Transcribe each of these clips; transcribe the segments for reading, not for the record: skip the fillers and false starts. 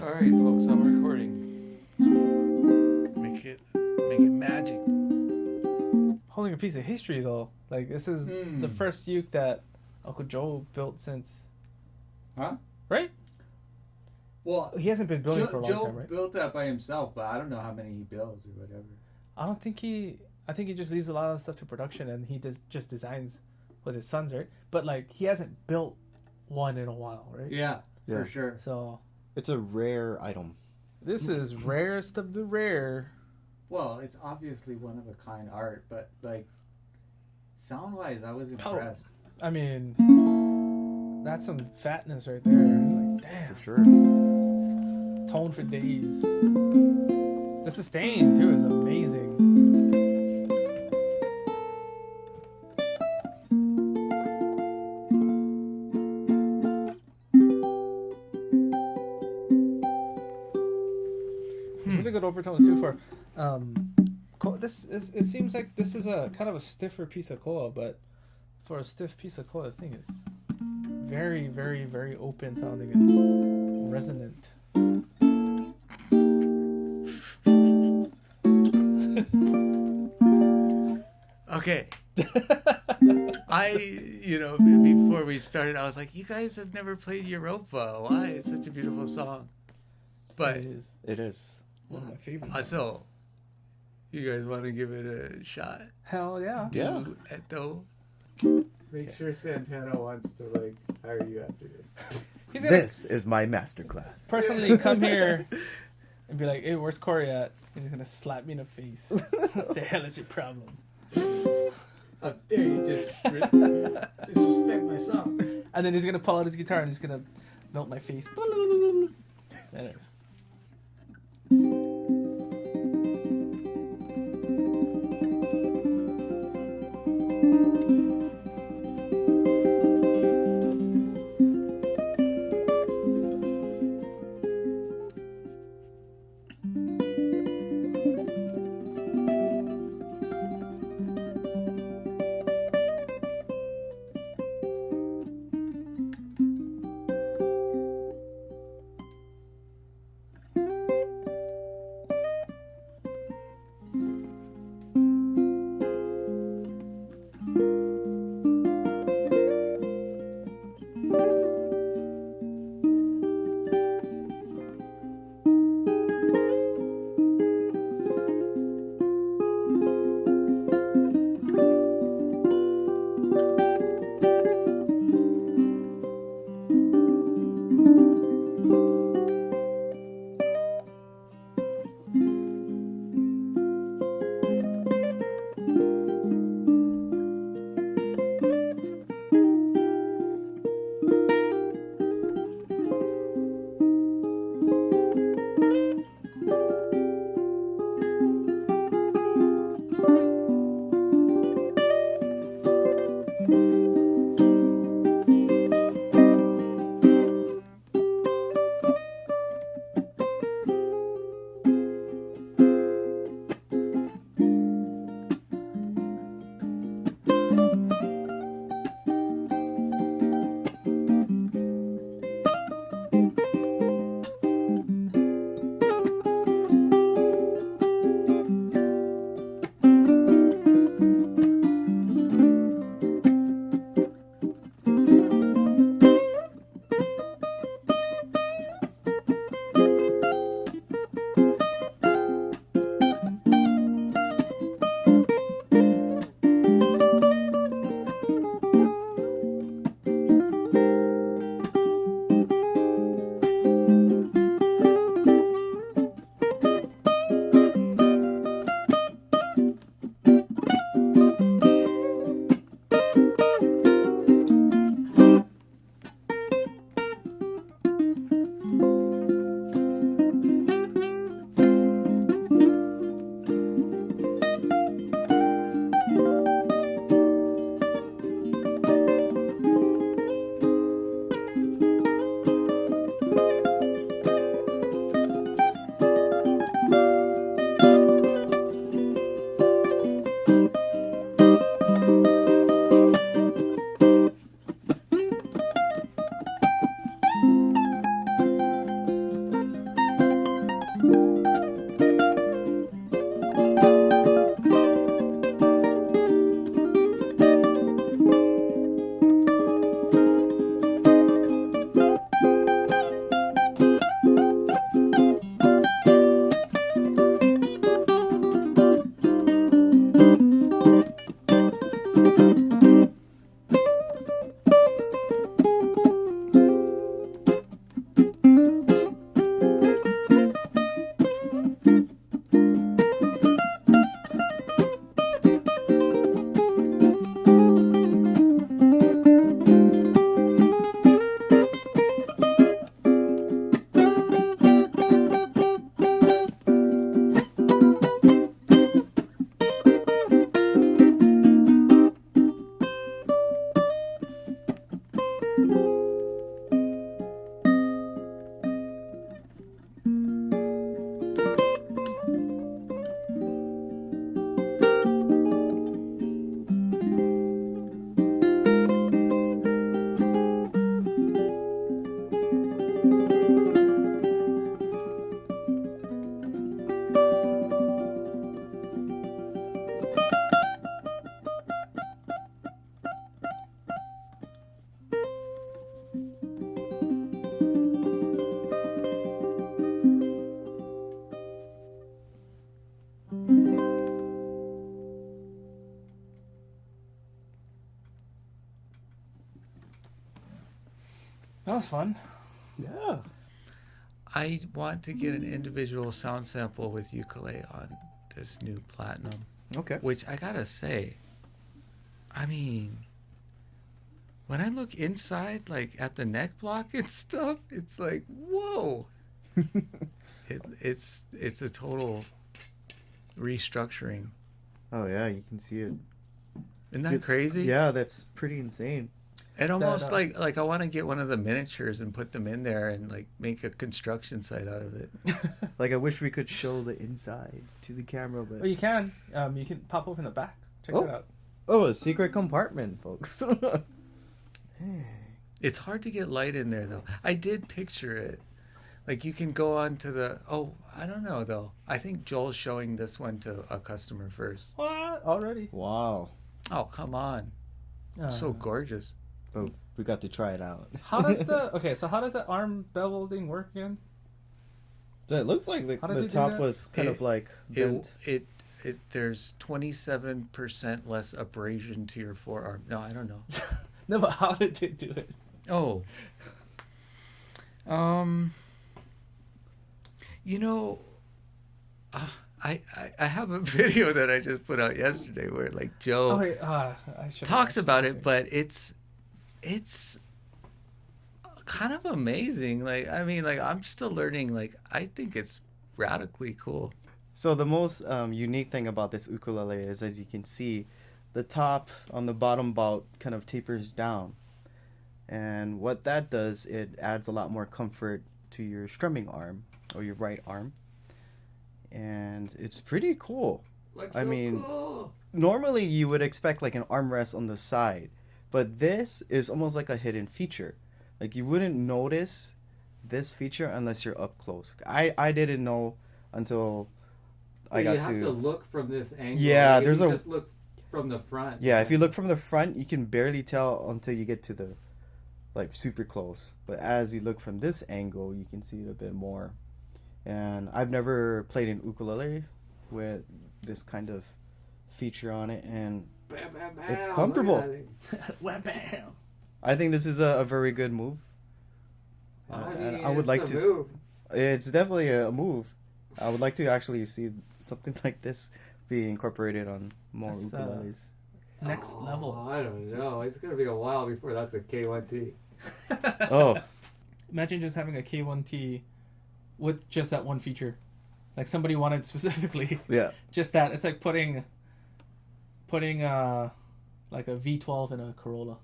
All right, folks, I'm recording. Make it magic. Holding a piece of history though. Like this is the first uke that Uncle Joe built since. Huh? Right? Well, He hasn't been building for a long Joe time, right? built that by himself, but I don't know how many he builds or whatever. I don't think he. I think he just leaves a lot of stuff to production and he just designs with his sons, right? But like he hasn't built one in a while, right? Yeah, Yeah. for sure. So It's a rare item. this is rarest of the rare. Well, it's obviously one of a kind art, but like sound wise, I was impressed. I mean, that's some fatness right there. Like, damn. For sure. Tone for days. The sustain too is amazing. Really good overtones too for this is, it seems like this is a kind of a stiffer piece of koa, but for a stiff piece of koa, this thing is very, very, very open sounding and resonant. Okay. Before we started, I was like, you guys have never played Europa. Why? It's such a beautiful song. But It is. One of my favorites. so, you guys want to give it a shot? Hell yeah. Yeah. Duetto? Make sure Santana wants to like hire you after this. He's gonna This is my masterclass. personally come here and be like, hey, where's Corey at? And he's gonna slap me in the face. What the hell is your problem? How dare you disrespect my song? And then he's gonna pull out his guitar and he's gonna melt my face. Anyways. That was fun. Yeah. I want to get an individual sound sample with ukulele on this new Platinum, Okay. which I gotta say, I mean, when I look inside, like at the neck block and stuff, it's like, whoa. It's a total restructuring. Oh yeah, you can see it. Isn't that crazy? Yeah, that's pretty insane. It almost like I want to get one of the miniatures and put them in there and like make a construction site out of it. Like I wish we could show the inside to the camera, but Well, you can. You can pop open the back. Check that out. oh, a secret compartment, folks. It's hard to get light in there though. I did picture it. Like you can go on to the I don't know though. I think Joel's showing this one to a customer first. What? Already? Wow. Oh, come on. So gorgeous. Oh, we got to try it out. How does the arm bevel thing work again? So it looks like How does the it do top that? was kind of like bent. It there's 27% less abrasion to your forearm. No, I don't know. No, but how did they do it? Oh. You know, I have a video that I just put out yesterday where like Joe Oh wait, I should talks about it, but it's kind of amazing. Like I mean, like I'm still learning. Like I think it's radically cool. So the most unique thing about this ukulele is, as you can see, the top on the bottom bout kind of tapers down. And what that does, it adds a lot more comfort to your strumming arm or your right arm. And it's pretty cool. I mean, normally you would expect like an armrest on the side, but this is almost like a hidden feature. Like you wouldn't notice this feature unless you're up close. I didn't know until I got you have to look from this angle. Yeah, Like, if there's you a- just look from the front. Yeah, if you look from the front, you can barely tell until you get to the like super close. But as you look from this angle, you can see it a bit more. And I've never played an ukulele with this kind of feature on it, and Bam, bam, bam, it's look comfortable. at it. Bam. I think this is a very good move. And I would like it's to. a move. It's definitely a move. I would like to actually see something like this be incorporated on more That's, ukuleles. Next level. I don't know. It's gonna be a while before that's a K1T. Oh, Imagine just having a K1T with just that one feature. Like somebody wanted specifically yeah. just that. It's like putting like a V12 in a Corolla.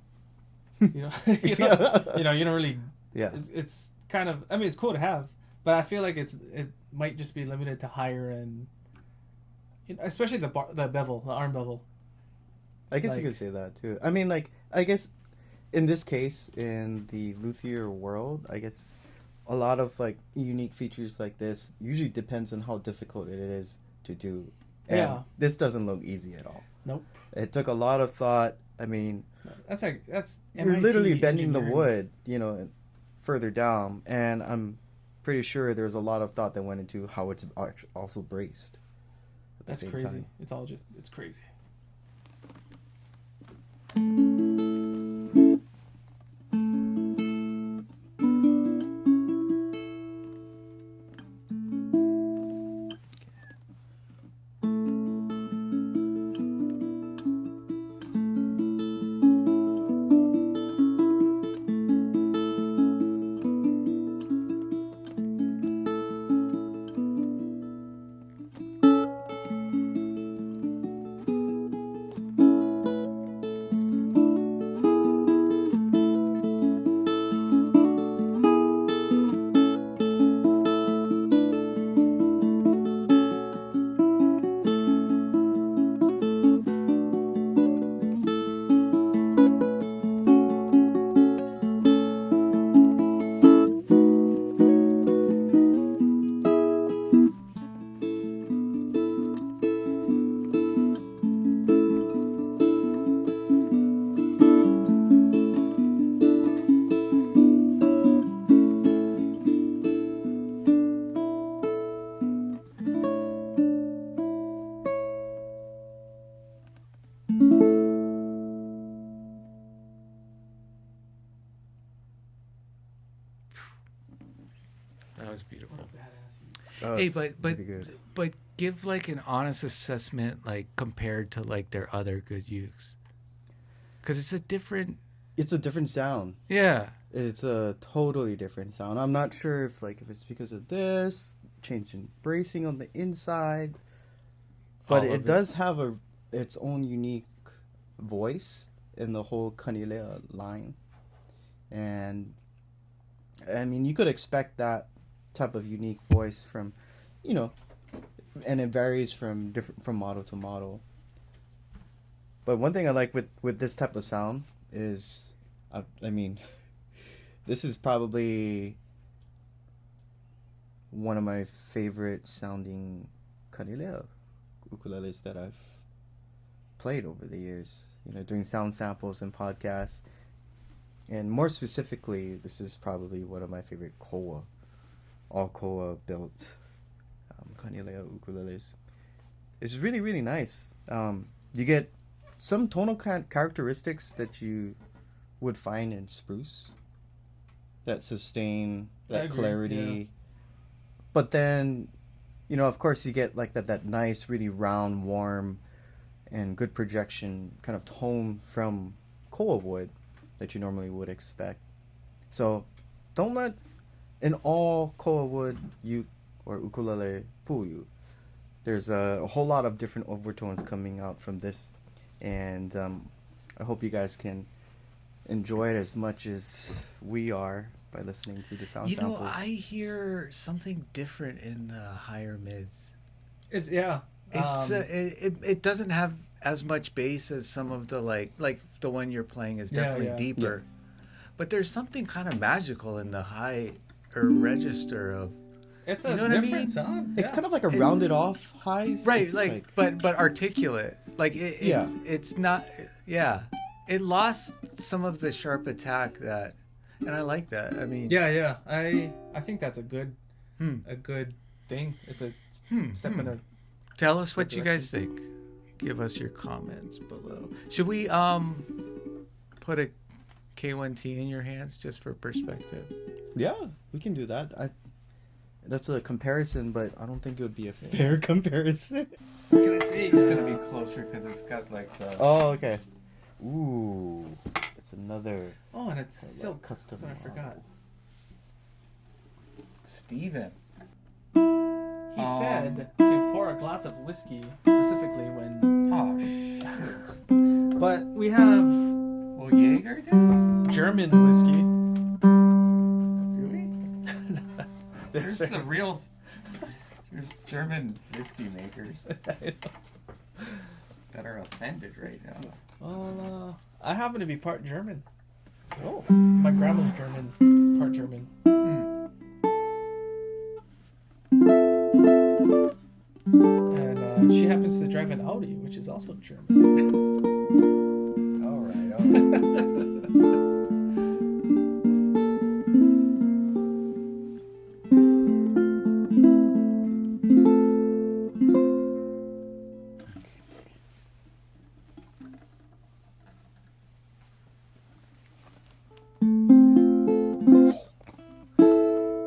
You know, you don't really. Yeah. It's kind of. I mean, it's cool to have, but I feel like it might just be limited to higher end. Especially the bevel, the arm bevel. I guess Like- you could say that too. I mean, like, I guess in this case, in the luthier world, I guess a lot of like unique features like this usually depends on how difficult it is to do. And Yeah. this doesn't look easy at all. Nope. It took a lot of thought. I mean, That's you're MIT literally bending the engineering. wood, further down, and I'm pretty sure there's a lot of thought that went into how it's also braced. At the That's same crazy. time. It's crazy. Oh, Hey, it's but really good. but give like an honest assessment, like compared to like their other good ukes, because it's a different. It's a different sound. Yeah. It's a totally different sound. I'm not sure if it's because of this change in bracing on the inside, but All of it does have its own unique voice in the whole Kanile'a line, and I mean you could expect that type of unique voice from, and it varies from model to model. But one thing I like with this type of sound is, I mean, this is probably one of my favorite sounding Kanile'a ukuleles that I've played over the years. Doing sound samples and podcasts, and more specifically, this is probably one of my favorite Koa, all Koa built Kanile'a ukuleles. It's really, really nice. You get some tonal characteristics that you would find in spruce, that sustain, that clarity. Yeah. But then, of course, you get like that nice, really round, warm, and good projection kind of tone from Koa wood that you normally would expect. So don't let in all Koa wood uke or ukulele fool you. There's a whole lot of different overtones coming out from this, and I hope you guys can enjoy it as much as we are by listening to the sound samples. I hear something different in the higher mids. It's It doesn't have as much bass as some of the like the one you're playing is definitely deeper, but there's something kind of magical in the high or register of. It's a what I different mean? sound. It's kind of like a rounded off highs. Right, It's but articulate. Like it's not. Yeah, it lost some of the sharp attack that, and I like that. I mean, Yeah. I think that's a good thing. It's a step in a. Tell us what you guys think. Give us your comments below. Should we put a K1T in your hands just for perspective? Yeah, we can do that. That's a comparison, but I don't think it would be a fair comparison. What can I say? It's gonna be closer because it's got like the. Oh, okay. Ooh, it's another. Oh, and it's Like silk. custom That's what I forgot. Steven. He said to pour a glass of whiskey specifically when. Oh, shoot. But we have Well, Jaeger did? German whiskey. Do we? There's the real German whiskey makers that are offended right now. Well, I happen to be part German. Oh, my grandma's German, part German. And she happens to drive an Audi, which is also German. All right.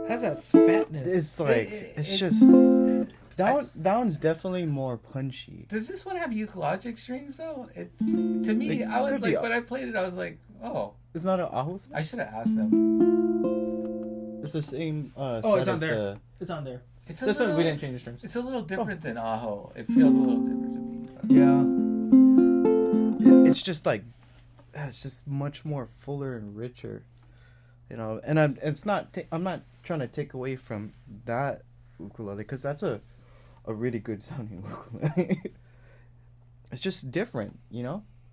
Has that fatness. It's like it's just that one's definitely more punchy. Does this one have Logic strings though? It's to me. It I was could be. like when I played it, I was like, oh, It's not an Ahos. I should have asked them. It's the same. Oh, set it's on as there. It's on there. It's a This one we little- didn't change the strings. It's a little different than Aho. It feels a little different to me. But. Yeah. It's just like it's just much more fuller and richer, And it's not. I'm not trying to take away from that ukulele because that's a really good sounding ukulele. It's just different, I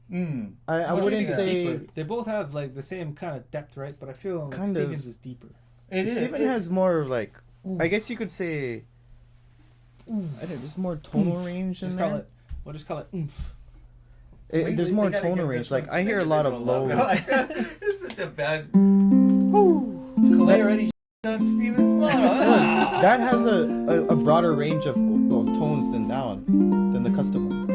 Well, wouldn't it's say deeper. They both have like the same kind of depth, right? But I feel like Kind of. Stevens is deeper. Steven has more like. I guess you could say. I don't know, there's more tonal range in Just there. call it. We'll just call it oomph. There's more tonal range. Like I hear a lot of lows. It's such a bad. Kalei already on Steven's model. That has a broader range of tones than that one, than the custom one.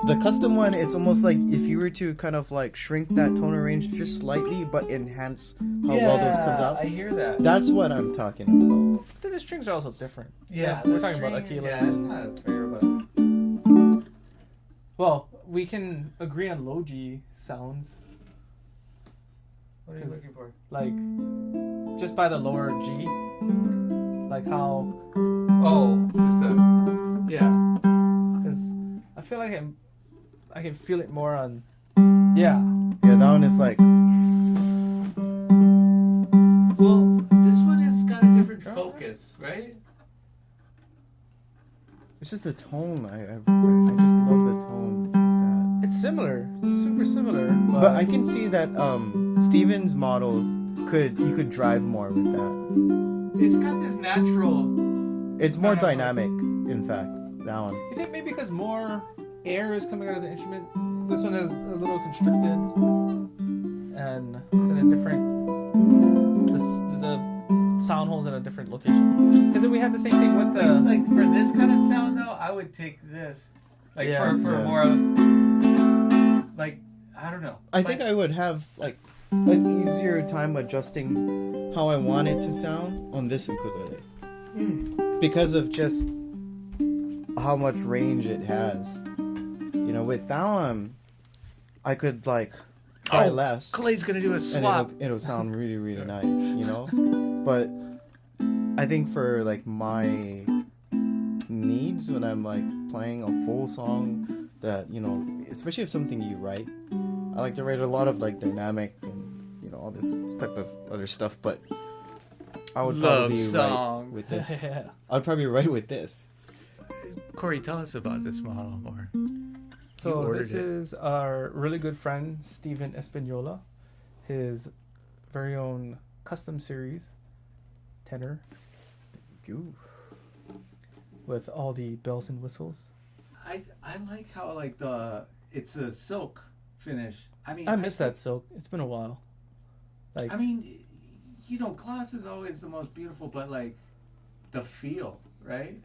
The custom one, it's almost like if you were to kind of like shrink that toner range just slightly, but enhance how well those comes out. I hear that. That's what I'm talking about. But the strings are also different. Yeah, we're talking about string, Aquila. Yeah, it's not fair, but Well, we can agree on low G sounds. what are you looking for? Like, just by the lower G. Like how... Oh, just a yeah. Because I feel like I can feel it more on... Yeah. Yeah, that one is like. Well, this one has got a different focus, right? It's just the tone. I just love the tone of that. It's similar. It's super similar. But I can see that Steven's model you could drive more with that. It's got this natural. It's more dynamic, in fact. That one. You think maybe because more air is coming out of the instrument, this one is a little constricted, and it's in a different. The sound holes in a different location. Because we had the same thing with the. Like for this kind of sound though, I would take this. Like for more. Like I don't know. I think I would have like an easier time adjusting how I want it to sound on this ukulele. Because of just how much range it has. You know, with that one, I could like try less. Kalei's gonna do a swap. And it'll sound really, really nice, you know? But I think for like my needs when I'm like playing a full song that, you know, especially if something you write, I like to write a lot of like dynamic and, you know, all this type of other stuff, but I would probably write with this. Yeah. I'd probably write with this. Corey, tell us about this model more. So this is our really good friend Steven Espaniola, his very own custom series tenor. Ooh. With all the bells and whistles. I like how like it's a silk finish. I mean, I miss that silk. It's been a while. Like I mean, you know, gloss is always the most beautiful, but like the feel, right?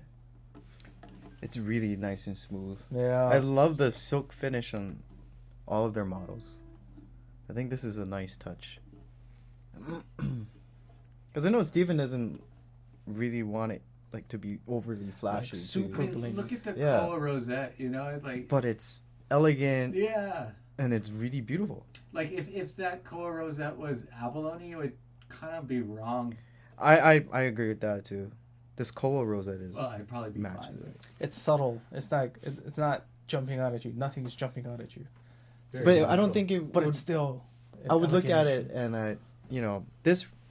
It's really nice and smooth. yeah. I love the silk finish on all of their models. I think this is a nice touch. Because I know Steven doesn't really want it like to be overly flashy. Like super bling. Look at the Yeah. Koa rosette, you know, it's like But it's elegant yeah. and it's really beautiful. Like if that Koa rosette was abalone, it would kind of be wrong. I agree with that too. This Koa rosette is Well, I'd probably be matches fine. it. It's subtle. It's like it's not jumping out at you. Nothing's jumping out at you. But I don't think it. But would, it's still. I would look at elegant. it and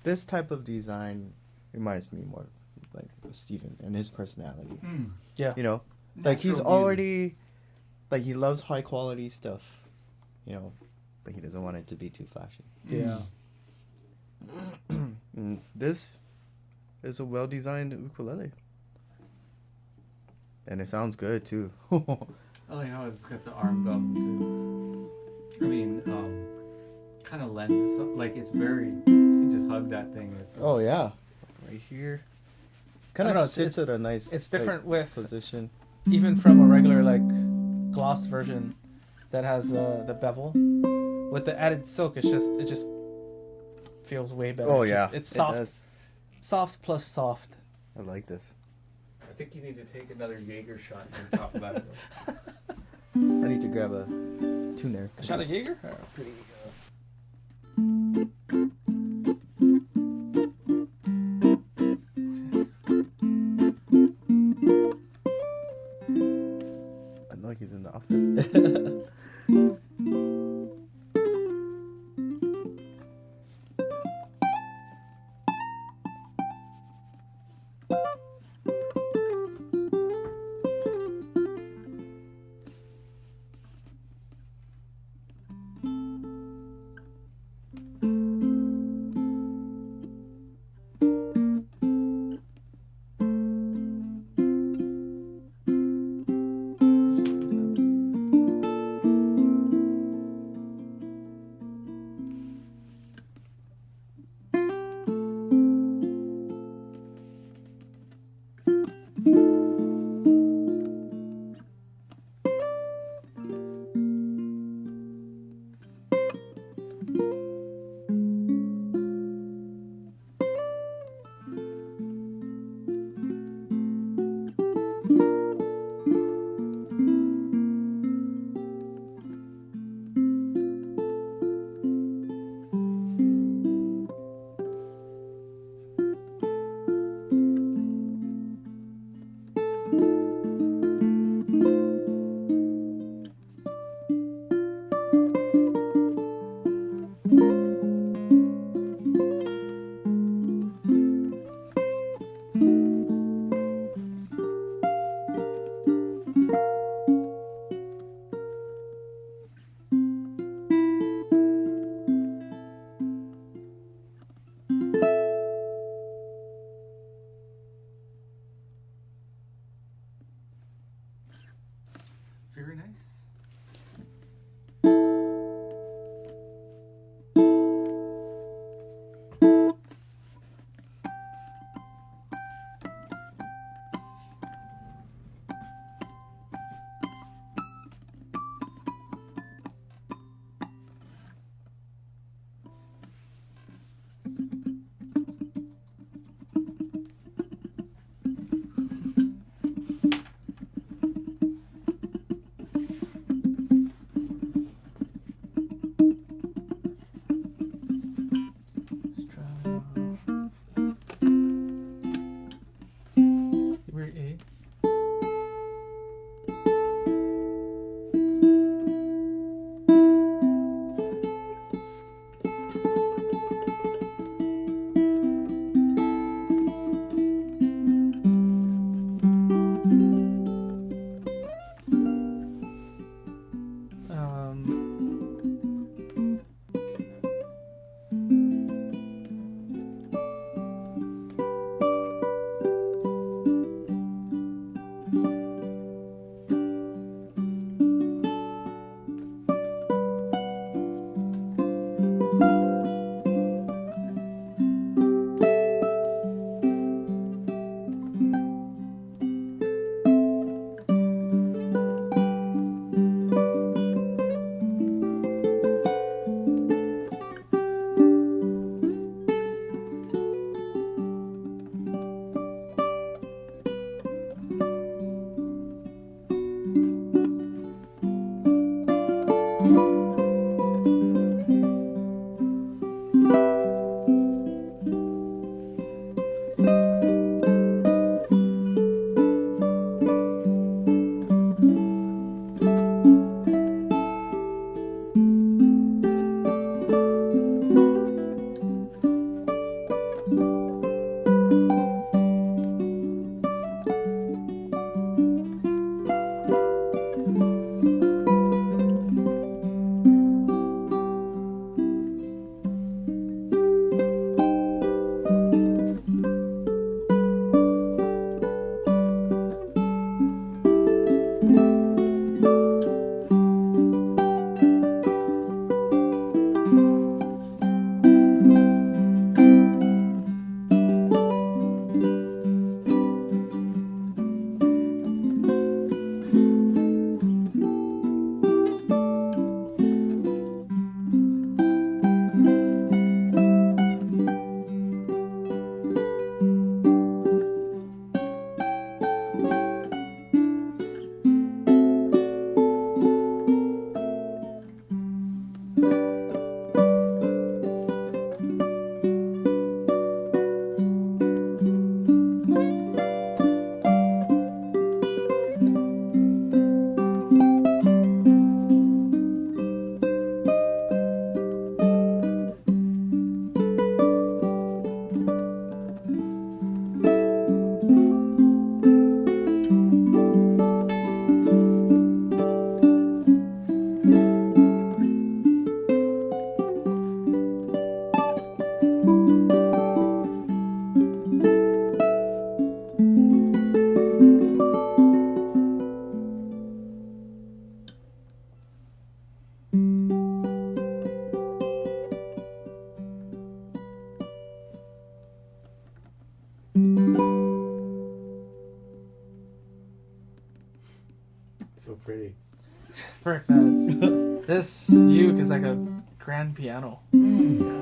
this type of design reminds me more like of Steven and his personality. Yeah. You know, like he's Natural beauty. already like he loves high quality stuff. You know, but he doesn't want it to be too flashy. Yeah. And this is a well designed ukulele. And it sounds good too. I like how it's got the arm gum too. I mean, kind of lends itself like it's very. You can just hug that thing. It's, Oh yeah, right here. Kind I don't know, of sits at a nice. It's different with position. even from a regular like gloss version that has the bevel. With the added silk, it just feels way better. Oh It's yeah, just- it's soft. It does. Soft plus soft. I like this. I think you need to take another Jaeger shot and talk about it. I need to grab a tuner. A shot of Jaeger? I know he's in the office. Very nice. We're A. So pretty. Frick, man. This uke is like a grand piano. Damn.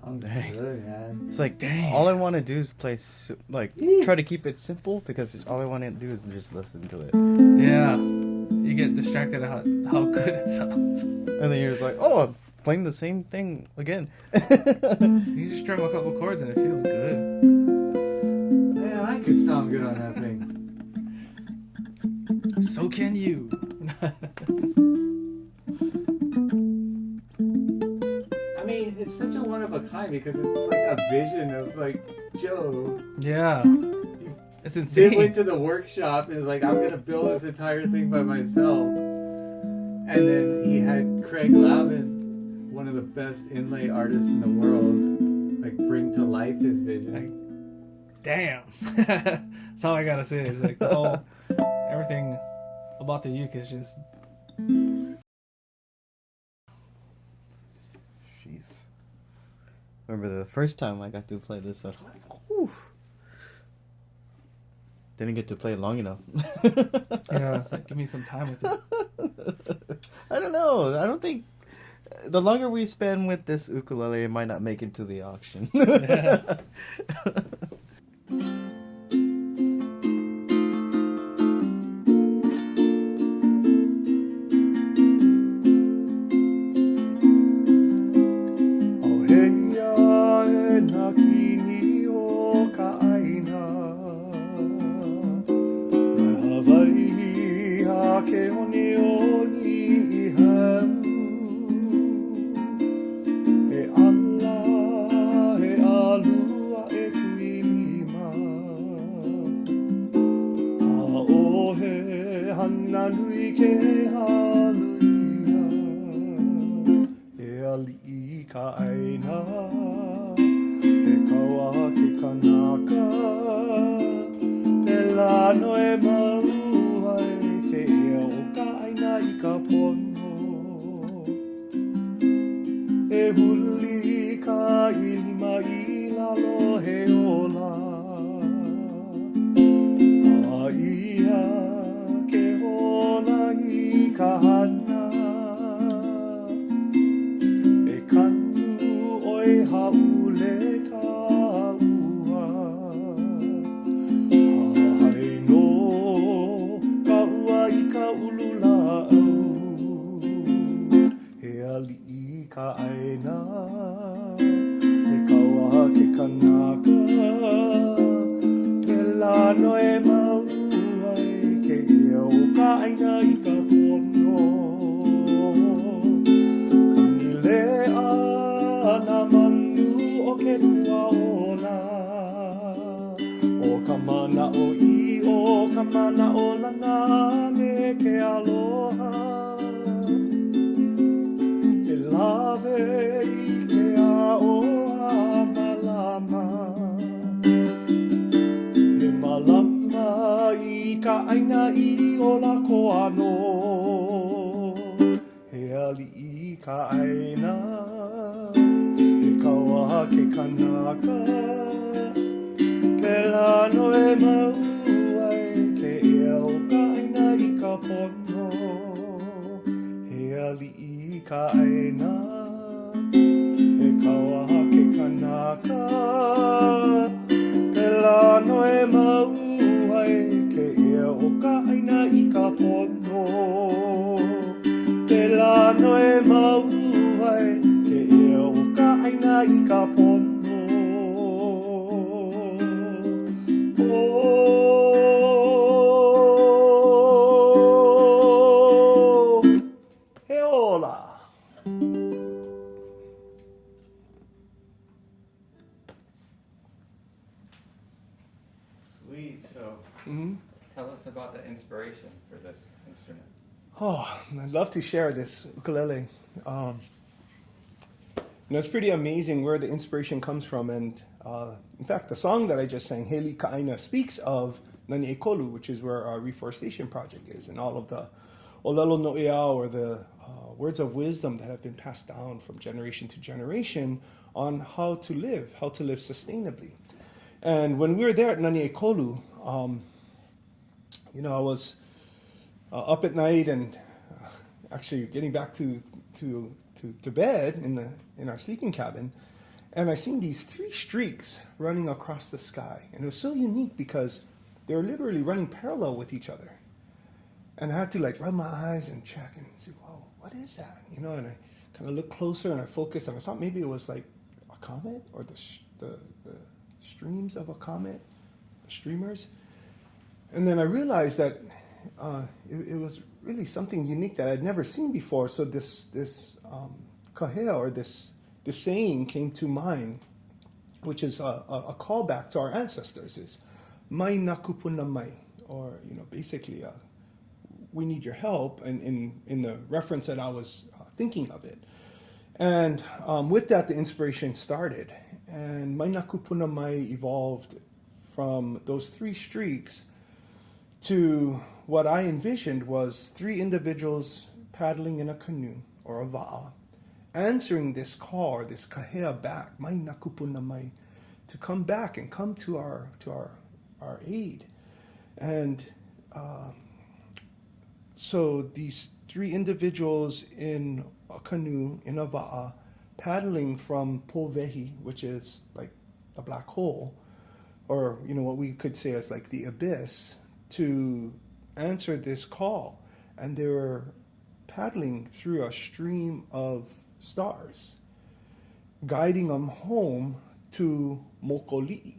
Oh man. Sounds good, man. It's like, Dang. all I want to do is play, try to keep it simple because all I want to do is just listen to it. Yeah. You get distracted at how good it sounds. And then you're just like, oh, I'm playing the same thing again. You just strum a couple chords and it feels good. Man, I could sound good on that thing. So can you. I mean, it's such a one of a kind because it's like a vision of like Joe. Yeah. It's They insane. went to the workshop and was like, I'm gonna build this entire thing by myself. And then he had Craig Lavin, one of the best inlay artists in the world, like bring to life his vision. Like, damn. That's all I gotta say. Is like the whole everything about the uke is just. Jeez. Remember the first time I got to play this, I was like, whew. Didn't get to play it long enough. Yeah, it's like give me some time with it. I don't know. I don't think the longer we spend with this ukulele, it might not make it to the auction. aina I ka pono Kanile'a na manu o ke lua ola O ka mana o I o ka mana o lana me ke aloha E lave I ke aoha malama He malama I ka aina I o la koano He ali I ka aina He kaua ke kanaka Pela noe mau ai Ke ea o ka aina I ka pono He ali I ka aina He kaua ke kanaka Pela noe mau ai Ke ea o ka aina I ka pono Pela noe mau ai Ke ea o ka aina I ka pono He ola Sweet. So, tell us about the inspiration for this instrument. Oh, I'd love to share this ukulele. It's pretty amazing where the inspiration comes from. And in fact, the song that I just sang, Heli Ka'aina, speaks of Nani Ekolu, which is where our reforestation project is, and all of the olelo no'ea, or the words of wisdom that have been passed down from generation to generation on how to live sustainably. And when we were there at Nani Ekolu, I was up at night and actually getting back to bed in our sleeping cabin, and I seen these 3 streaks running across the sky, and it was so unique because they were literally running parallel with each other. And I had to rub my eyes and check and see, whoa, what is that? And I kind of looked closer and I focused, and I thought maybe it was like a comet, or the streams of a comet, the streamers. And then I realized that it was really something unique that I'd never seen before. So this kahea, or this saying, came to mind, which is a callback to our ancestors, is Mai Nā Kūpuna Mai, or basically we need your help, and in the reference that I was thinking of it. And with that, the inspiration started, and Mai Nā Kūpuna Mai evolved from those 3 streaks to what I envisioned was 3 individuals paddling in a canoe, or a va'a, answering this call, or this kahea back, Mai Nā Kūpuna Mai, to come back and come to our aid. And so these 3 individuals in a canoe, in a va'a, paddling from Povehi, which is like the black hole, or what we could say as like the abyss, to answer this call. And they were paddling through a stream of stars, guiding them home to Mokoli'i.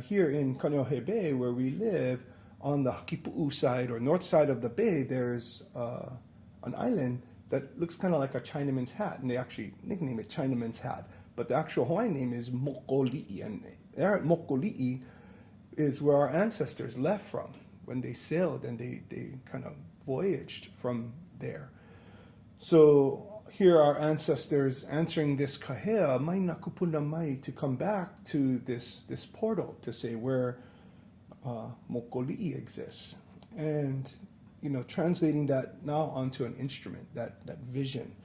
Here in Kaneohe Bay, where we live, on the Hakipu'u side, or north side of the bay, there's an island that looks kind of like a Chinaman's hat, and they actually nickname it Chinaman's Hat. But the actual Hawaiian name is Mokoli'i, and there at Mokoli'i is where our ancestors left from when they sailed, and they kind of voyaged from there. So here our ancestors answering this kahea, Mai Nā Kūpuna Mai, to come back to this portal, to say where Mokoli'i exists. And translating that now onto an instrument, that vision.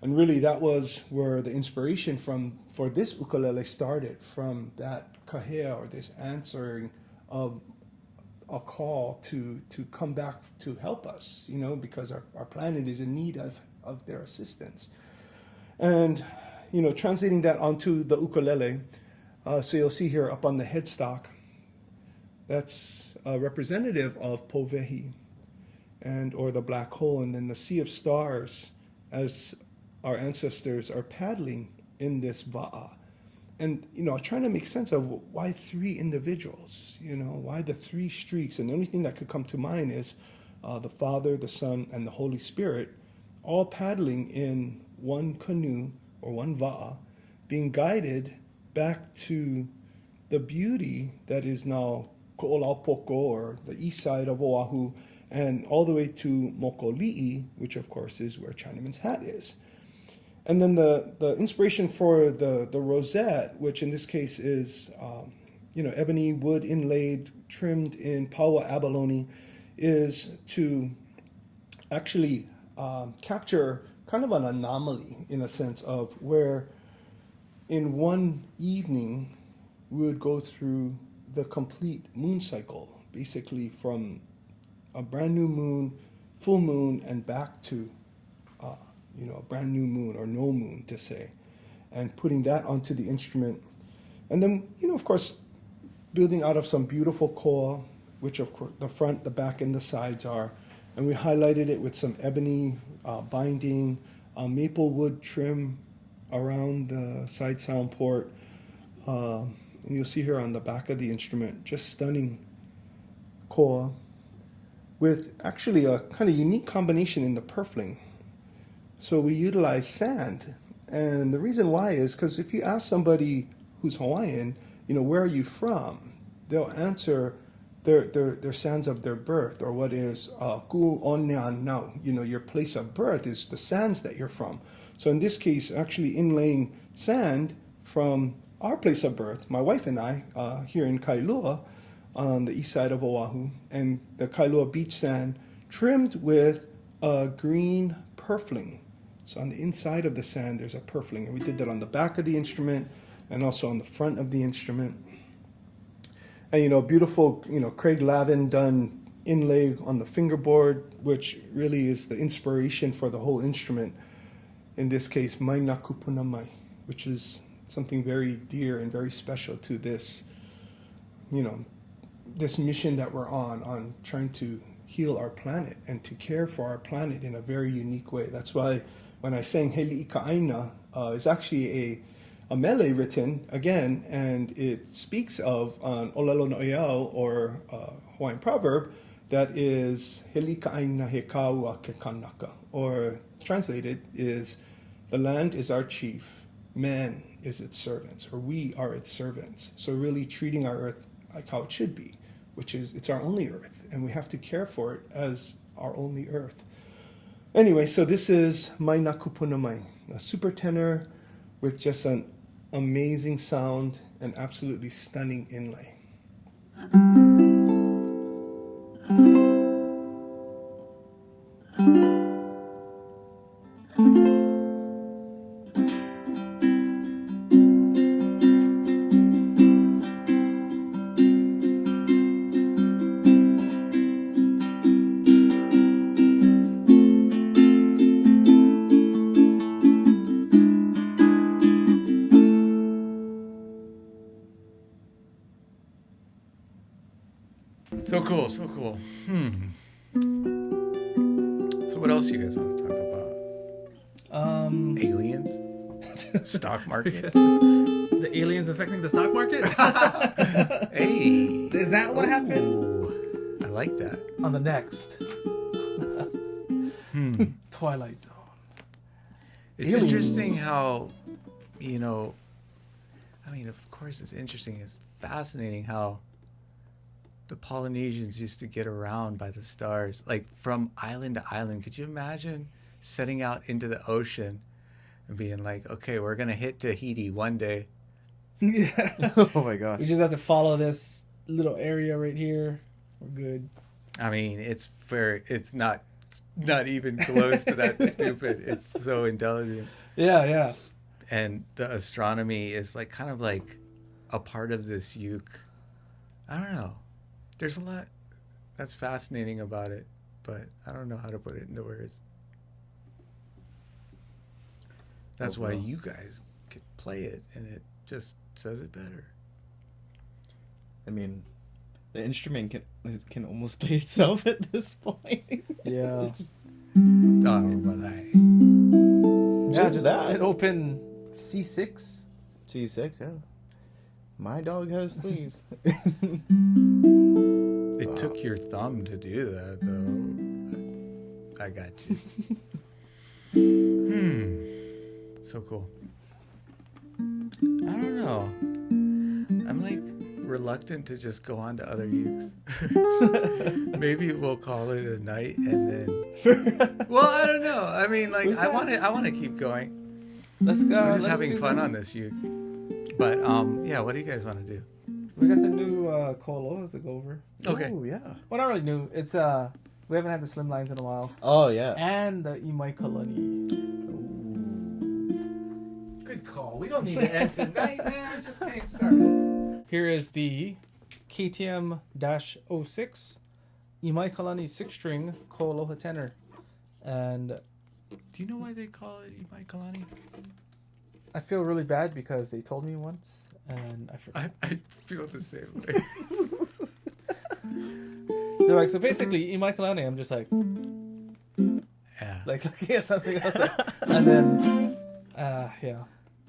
And really that was where the inspiration for this ukulele started, from that kahea, or this answering of a call to come back to help us, because our planet is in need of their assistance. And translating that onto the ukulele, so you'll see here up on the headstock, that's representative of Povehi, or the black hole, and then the sea of stars, as our ancestors are paddling in this va'a. And trying to make sense of why 3 individuals, why the 3 streaks. And the only thing that could come to mind is the Father, the Son, and the Holy Spirit, all paddling in one canoe or one va'a, being guided back to the beauty that is now Ko'olapoko, or the east side of Oahu, and all the way to Mokoli'i, which of course is where Chinaman's Hat is. And then the inspiration for the rosette, which in this case is ebony wood inlaid, trimmed in paua abalone, is to actually capture kind of an anomaly in a sense of where in one evening we would go through the complete moon cycle, basically from a brand new moon, full moon, and back to a brand new moon or no moon to say, and putting that onto the instrument. And then, of course, building out of some beautiful koa, which of course the front, the back, and the sides are. And we highlighted it with some ebony binding, maple wood trim around the side sound port. And you'll see here on the back of the instrument, just stunning koa with actually a kind of unique combination in the purfling. So we utilize sand. And the reason why is because if you ask somebody who's Hawaiian, where are you from? They'll answer their sands of their birth, or what is ku'oneanau. Your place of birth is the sands that you're from. So in this case, actually inlaying sand from our place of birth, my wife and I, here in Kailua, on the east side of Oahu, and the Kailua beach sand trimmed with a green purfling. So on the inside of the sand, there's a purfling, and we did that on the back of the instrument and also on the front of the instrument. And beautiful, Craig Lavin done inlay on the fingerboard, which really is the inspiration for the whole instrument. In this case, Mai Nā Kūpuna Mai, which is something very dear and very special to this, this mission that we're on trying to heal our planet and to care for our planet in a very unique way. That's why when I sang Heli Ika Aina, it's actually a mele written again, and it speaks of an olelo no'eau, or Hawaiian proverb that is Heli Ka Aina he kaua ke kanaka, or translated is the land is our chief, man is its servants, or we are its servants. So really treating our earth like how it should be, which is it's our only earth, and we have to care for it as our only earth. Anyway, so this is Mai Nā Kūpuna Mai, a super tenor with just an amazing sound and absolutely stunning inlay. So cool. So what else you guys want to talk about? Aliens? Stock market? The aliens affecting the stock market? Hey! Is that what happened? Ooh, I like that. On the next. Twilight Zone. It's Aliens. interesting how, of course it's interesting. It's fascinating how the Polynesians used to get around by the stars, like from island to island. Could you imagine setting out into the ocean and being like, okay, we're going to hit Tahiti one day? Yeah. Oh my gosh. We just have to follow this little area right here. We're good. I mean, it's not even close to that stupid. It's so intelligent. Yeah. And the astronomy is like kind of like a part of this uke. I don't know. There's a lot that's fascinating about it, but I don't know how to put it into words. That's why you guys could play it, and it just says it better. I mean, the instrument can almost play itself at this point. Yeah. Just that. It opened C6. C6, yeah. My dog has fleas. It took your thumb to do that, though. I got you. So cool. I don't know. I'm like reluctant to just go on to other ukes. Maybe we'll call it a night and then. Well, I don't know. I mean, like I want to keep going. Let's go. I'm just let's having do fun the- on this uke. But yeah, what do you guys want to do? We got the new KoAlohas to go over. Okay. Oh, yeah. Well, not really new. It's we haven't had the Slimlines in a while, Oh, yeah. and the Imaikalani. Good call. We don't need to end tonight, man. We're just getting started. Here is the KTM-06 Imaikalani 6-string KoAloha tenor, and Do you know why they call it Imaikalani? I feel really bad because they told me once, and I forgot. I feel the same way. They're like, so basically, Imaikalani, I'm just like Yeah. looking at something else, and then, yeah.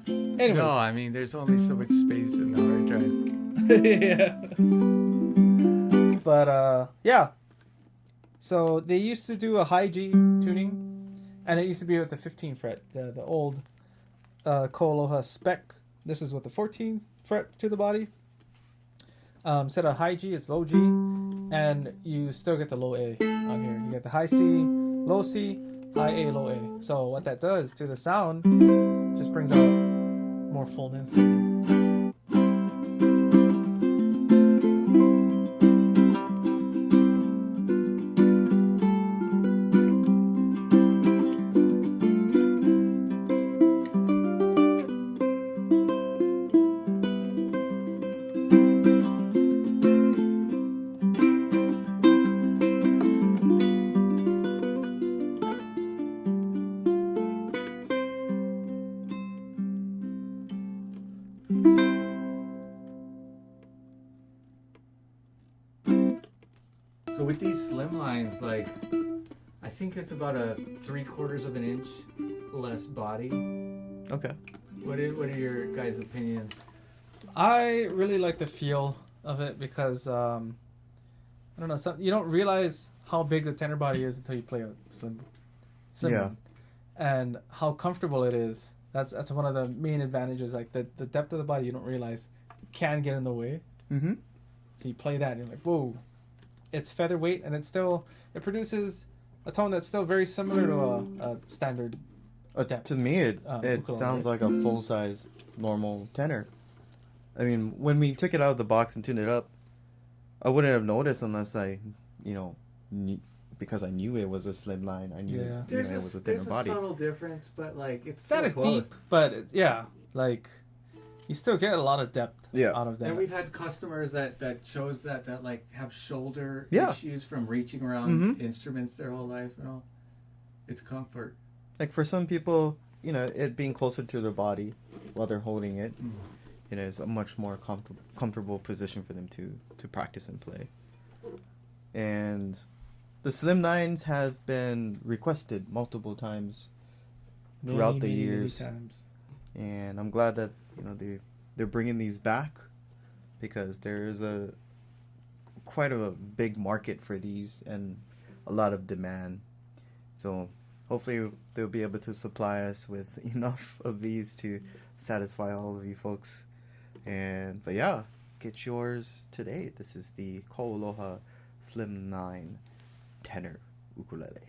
Anyways. No, I mean, there's only so much space in the hard drive. Yeah. But, yeah. So they used to do a high G tuning, and it used to be with the 15th fret, the old KoAloha spec. This is with the 14th fret to the body. Instead of high G, it's low G, and you still get the low A on here. You get the high C, low C, high A, low A. So what that does to the sound just brings out more fullness. So with these Slimlines, like, I think it's about a 3/4 of an inch less body. Okay. What are your guys' opinions? I really like the feel of it because I don't know. You don't realize how big the tenor body is until you play a slim Yeah. one. And how comfortable it is. That's one of the main advantages. Like the depth of the body, you don't realize can get in the way. Mm-hmm. So you play that, and you're like, whoa! It's featherweight, and it produces a tone that's still very similar to a standard. Depth. To me, it ukulele. sounds like a full-size normal tenor. I mean, when we took it out of the box and tuned it up, I wouldn't have noticed unless I, because I knew it was a slimline. I knew, Yeah. it was a thinner body. Subtle difference, but like it's That so is close. deep, but like you still get a lot of depth out of that. And we've had customers that chose that like have shoulder Yeah. issues from reaching around Mhm. instruments their whole life and all. It's comfort. Like for some people, it being closer to their body while they're holding it, is a much more comfortable position for them to practice and play. And the Slim Nines have been requested multiple times throughout the years, times. and I'm glad that they're bringing these back because there is quite a big market for these and a lot of demand. So hopefully they'll be able to supply us with enough of these to satisfy all of you folks. But yeah, get yours today. This is the KoAloha Slimline Tenor ukulele.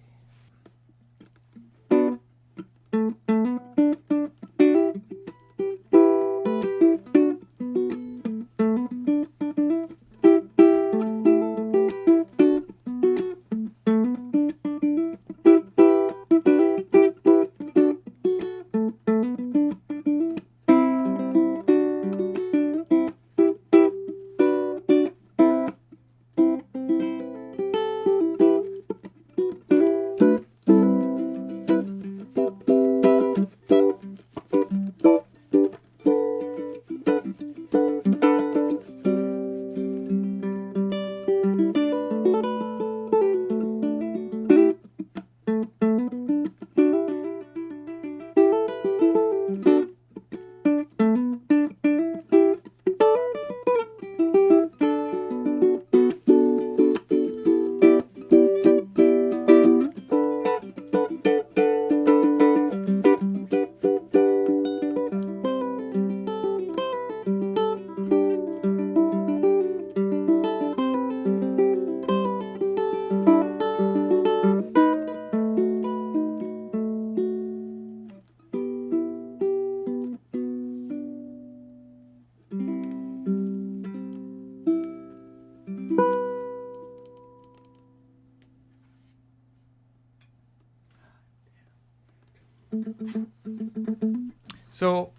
So,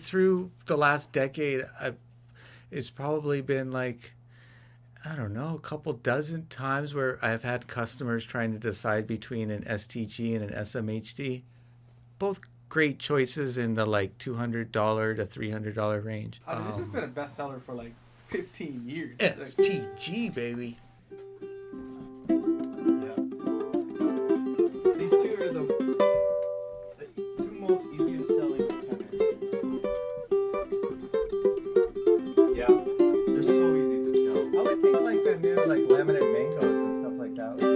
through the last decade, it's probably been like, I don't know, a couple dozen times where I've had customers trying to decide between an STG and an SMHT. Both great choices in the like $200 to $300 range. This has been a bestseller for like 15 years. STG, baby. These two are the two most easiest selling tenors. Yeah. They're so easy to sell. I would think like the new like laminate mangoes and stuff like that would be.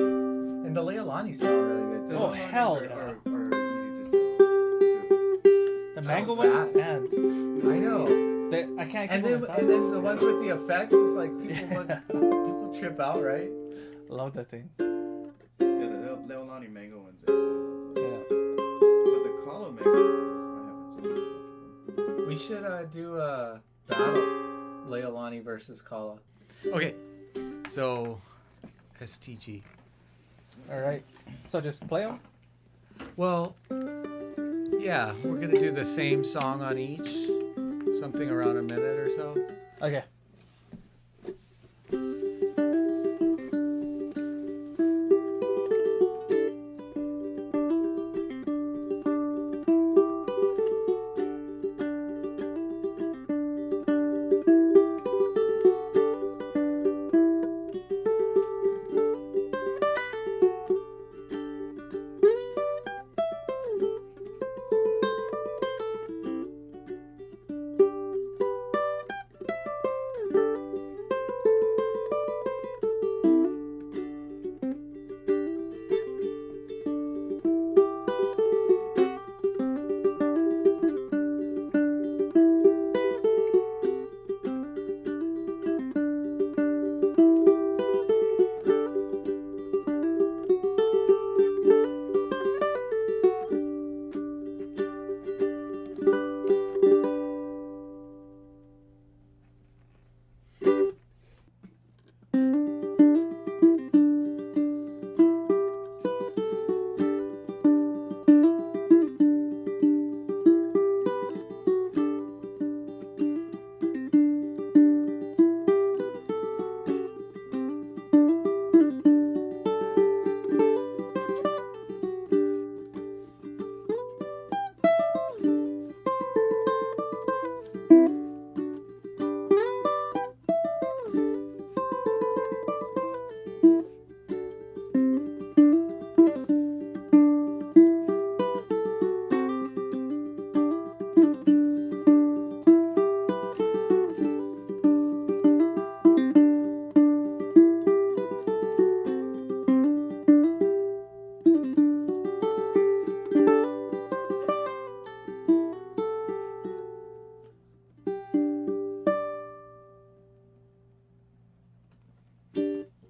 And the Leilani sound really good too. Oh, hell are, yeah. are easy to sell too. The mango that. ones, man. I know. I can't And keep then, them and then the ones with the effects, it's like people trip out, right? Love that thing. Yeah, the Leilani mango ones. Yeah. But the KoAloha mango ones, I haven't sold much of them. We should do a battle, Leilani versus Kala. Okay, so STG. All right. So just play them. Well, yeah, we're gonna do the same song on each, something around a minute or so. Okay.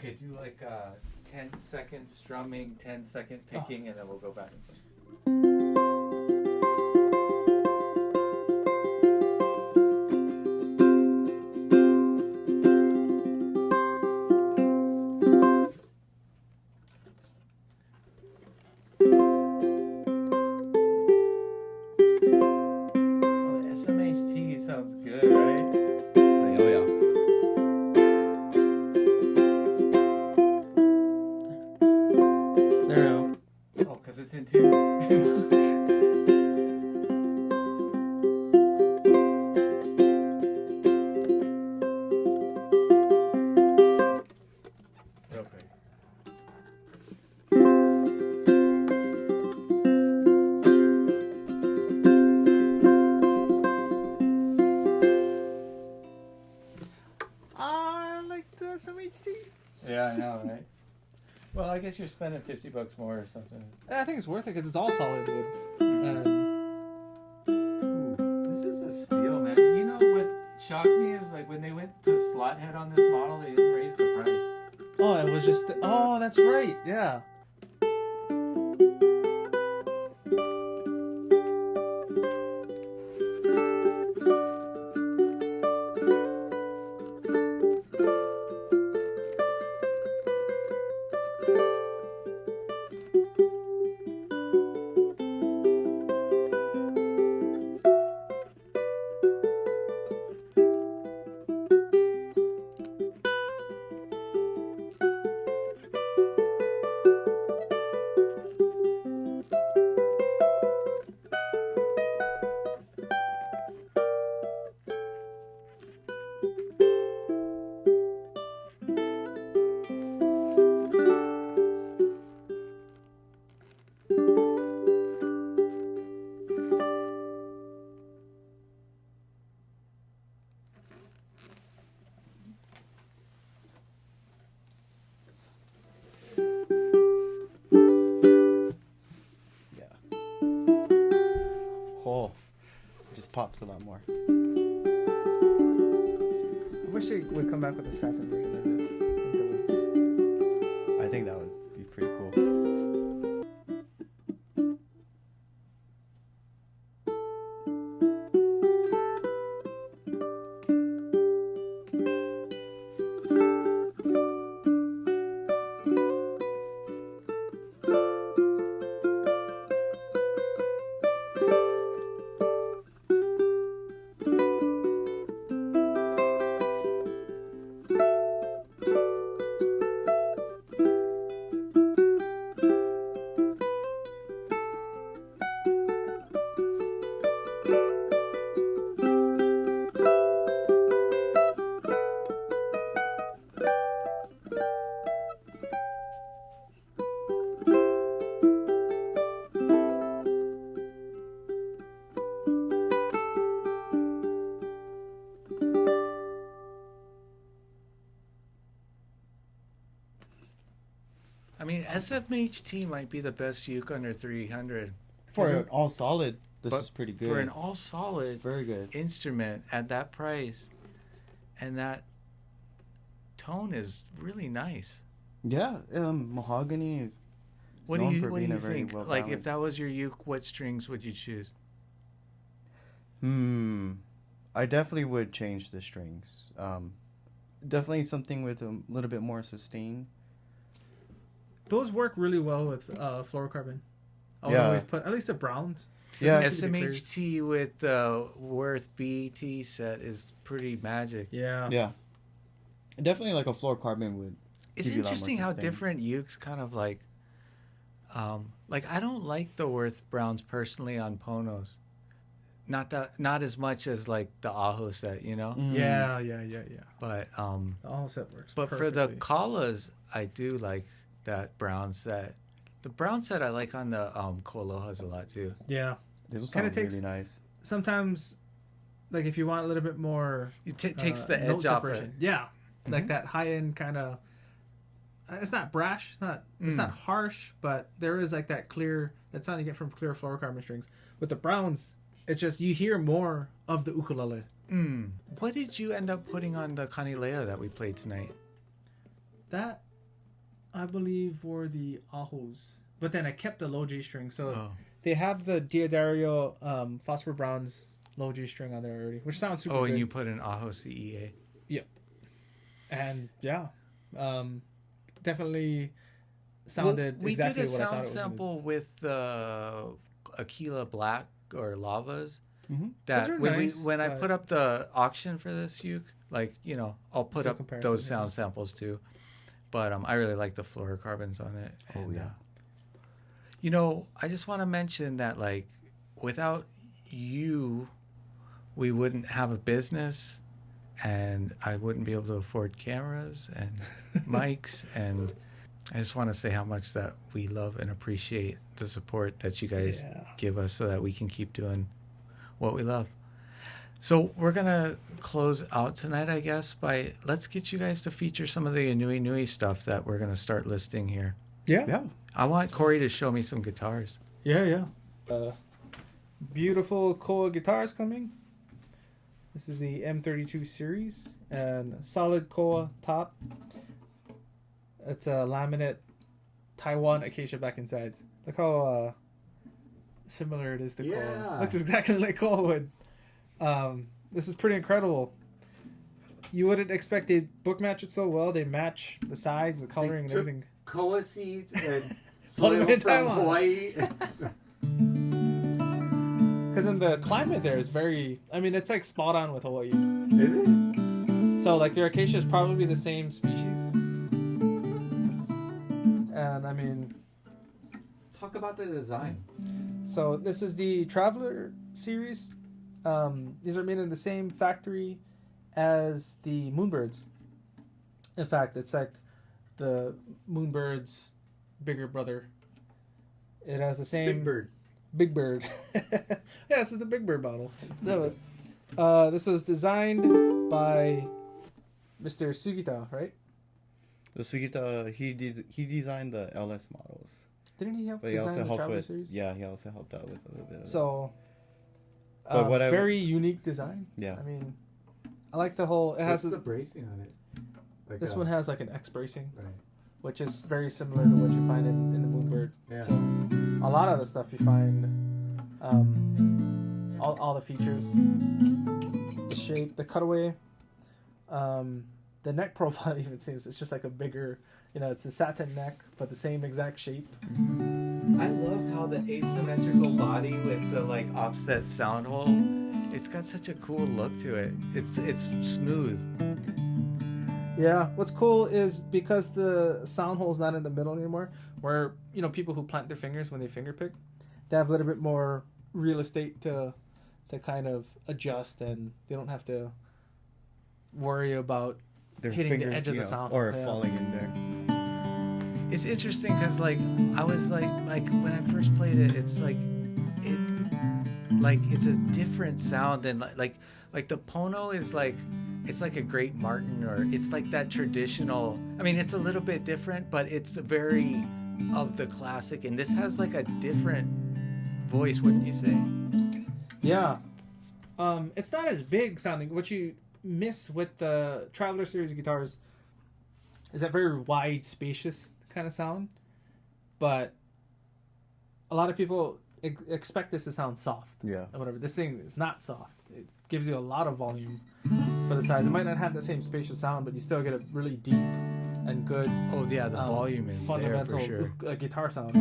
Okay, do like 10-second strumming, 10-second picking, and then we'll go back and forth. Oh, the SMHT sounds good, right? Oh yeah. There we go. Oh, because it's in tune. Real quick. I like the SMHT. Yeah, I know, right? Well, I guess you're spending $50 more or something. I think it's worth it because it's all solid wood. And Ooh, this is a steal, man. You know what shocked me is like when they went to slot head on this model, they didn't raise the price. oh, it was just that's right. Yeah. pops a lot more. I wish they would come back with a satin version of this. I think that would be pretty cool. I mean, SMHT might be the best uke under 300. For an all solid, this is pretty good. For an all solid very good instrument at that price, and that tone is really nice. Yeah, Mahogany is What known do for you being a think? very Like, if well-balanced. that was your uke, what strings would you choose? I definitely would change the strings. Definitely something with a little bit more sustain. Those work really well with fluorocarbon. I would Yeah. always put at least the browns. Yeah. SMHT with the Worth BT set is pretty magic. Yeah. Yeah, definitely like a fluorocarbon would. It's give you a lot more interesting how sustain. different ukes kind of like I don't like the Worth Browns personally on Ponos. Not as much as like the Aho set, you know? Yeah. But The all set works. but for the perfectly. Kalas, I do like that brown set. The brown set I like on the KoAlohas a lot too. Yeah. Those Kinda sound takes- really nice. Sometimes, like if you want a little bit more It takes the note edge off it. separation. Yeah. Like that high end kind of. It's not brash. It's not. It's not harsh, but there is like that clear. That sound you get from clear fluorocarbon strings. With the browns, it's just you hear more of the ukulele. What did you end up putting on the Kanile'a that we played tonight? That, I believe, were the ahos. But then I kept the low G string. So they have the Diodario Phosphor Browns low G string on there already, which sounds super good. And you put an Aho CEA. Yep. And yeah, definitely sounded we exactly did a what I thought sound it was gonna sample with the Aquila Black or Lavas. Those That are when nice, when I but- put up the auction for this uke, I'll put Some up comparison, those yeah. sound samples too. But I really like the fluorocarbons on it. Oh, And, yeah. I just want to mention that like without you, we wouldn't have a business, and I wouldn't be able to afford cameras and mics, and I just want to say how much that we love and appreciate the support that you guys Yeah. give us so that we can keep doing what we love. So we're gonna close out tonight, I guess, by let's get you guys to feature some of the aNueNue stuff that we're gonna start listing here. Yeah. Yeah. I want Corey to show me some guitars. Yeah. Beautiful Koa guitars coming. This is the M32 series and solid Koa top. It's a laminate Taiwan acacia back and sides. Look how similar it is to Yeah. Koa. Looks exactly like Koa would. This is pretty incredible. You wouldn't expect they book match it so well. They match the sides, the coloring, and took- everything. Koa seeds and Put 'em soil in from Taiwan. Hawaii. Because in the climate there is very. I mean, it's like spot on with Hawaii. Is it? So like their acacia is probably the same species. And I mean, Talk about the design. so this is the Traveler series. These are made in the same factory as the Moonbirds. In fact, it's like the Moonbird's bigger brother. It has the same Big Bird. Big Bird. Yeah, this is the Big Bird model. This was designed by Mr. Sugita, right? The Sugita, he designed the LS models, Didn't he help but he design also the helped Traveler with series? he also helped out with a little bit of So, But very unique design. Yeah. I mean, I like the whole. It has What's the bracing on it? Like this one has like an X bracing, Right. which is very similar to what you find in the Moonbird. Yeah. So a lot of the stuff you find, all the features, the shape, the cutaway, the neck profile even seems it's just like a bigger, it's a satin neck but the same exact shape. I love how the asymmetrical body with the like offset sound hole, it's got such a cool look to it. It's smooth. Yeah, what's cool is because the sound hole's not in the middle anymore, where people who plant their fingers when they finger pick, they have a little bit more real estate to kind of adjust, and they don't have to worry about Their hitting fingers, the edge of the sound or hole. falling in there. It's interesting because like I was like when I first played it, it's like it's a different sound than like the Pono is like it's like a Great Martin, or it's like that traditional. I mean, it's a little bit different, but it's very of the classic, and this has like a different voice, wouldn't you say? Yeah. It's not as big sounding. What you miss with the Traveler series guitars is that very wide, spacious kind of sound. But a lot of people expect this to sound soft. Yeah. Or whatever. This thing is not soft. It gives you a lot of volume for the size. It might not have the same spacious sound, but you still get a really deep and good Oh yeah, the volume is there fundamental for sure. guitar sound.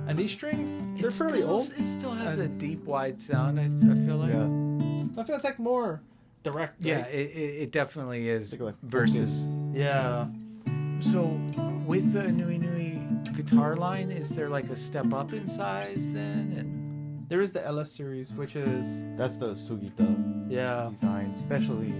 And these strings, they're fairly old. It still has a and- deep, wide sound. I feel like. Yeah. I feel it's like more direct. Right? Yeah, it definitely is. Like Versus. Yeah. So, with the aNueNue guitar line, is there like a step up in size then? And There is the LS series, which is That's the Sugita design, especially.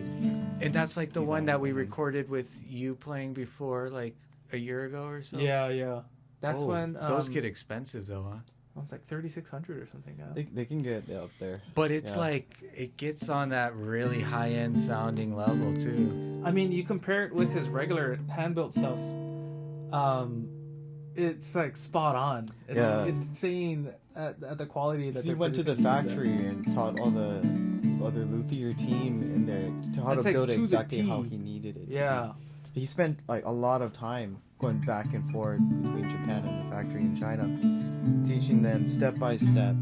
that's like the one that we recorded with you playing before, like a year ago or so. Yeah. That's Oh, when those get expensive though, huh? it's like 3,600 or something. Yeah. They can get up there. But it's Yeah. like it gets on that really high end sounding level too. I mean, you compare it with his regular hand built stuff. It's like spot on. It's insane at the quality that He they're went to the producing. factory and taught all the other luthier team in there how It's to like build it to the exactly T. how he needed it. to Yeah. be. He spent like a lot of time going back and forth between Japan and the factory in China, teaching them step by step,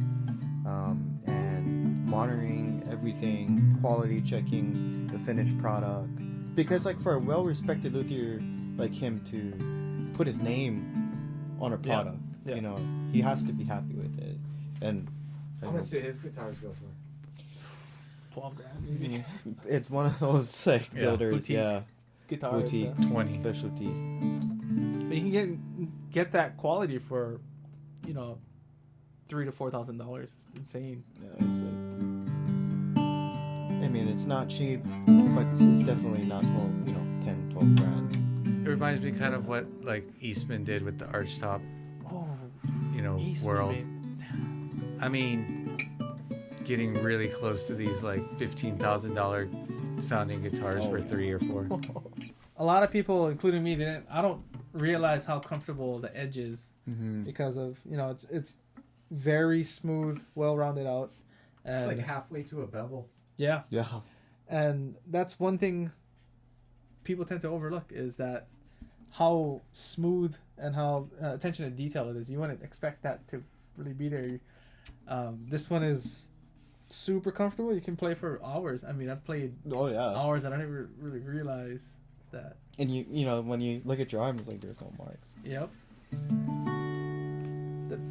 and monitoring everything, quality checking the finished product. Because like for a well-respected luthier like him to put his name on a product, Yeah. he has to be happy with it. And How much did his guitars go for? 12 grand maybe. it's one of those like Yeah. builders, Boutique Guitars. boutique, 20. specialty. But you can get that quality for, $3,000 to $4,000. It's insane. Yeah, it's like, I mean, it's not cheap, but it's definitely not 10, 12 grand. It reminds me kind of what like Eastman did with the archtop, Oh, world. I mean, getting really close to these like $15,000 sounding guitars for 3 or 4. A lot of people, including me, I don't realize how comfortable the edge is Mm-hmm. because of it's very smooth, well rounded out, and It's like halfway to a bevel. yeah, Yeah. and that's one thing people tend to overlook is that how smooth and how attention to detail it is. You wouldn't expect that to really be there. This one is super comfortable. You can play for hours. I mean, I've played Oh yeah. hours and I never really realized that. And when you look at your arm, it's like there's no mark. Yep.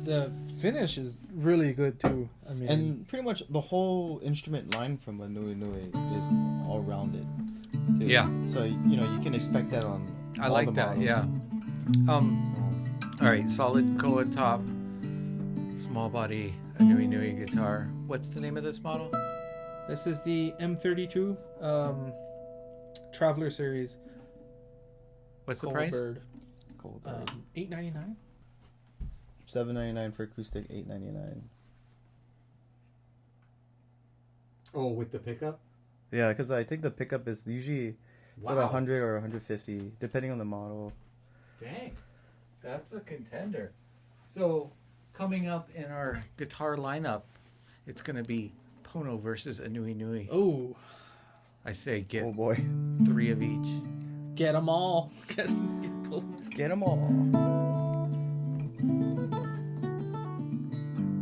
The finish is really good too. I mean, And pretty much the whole instrument line from aNueNue is all rounded. Too. Yeah. So you can expect that on. I all like the that. models. Yeah. So, All right, solid Koa top, small body aNueNue guitar. What's the name of this model? this is the M32 Traveler Series. What's the Cold price? Bird. cool. Bird. $899. $7.99 for acoustic, $8.99. Oh, with the pickup? Yeah, because I think the pickup is usually about 100 or 150, depending on the model. Dang, that's a contender. So, coming up in our guitar lineup, it's going to be Pono versus aNueNue. Oh, I say get Oh boy. 3 of each. get them all. Get them all.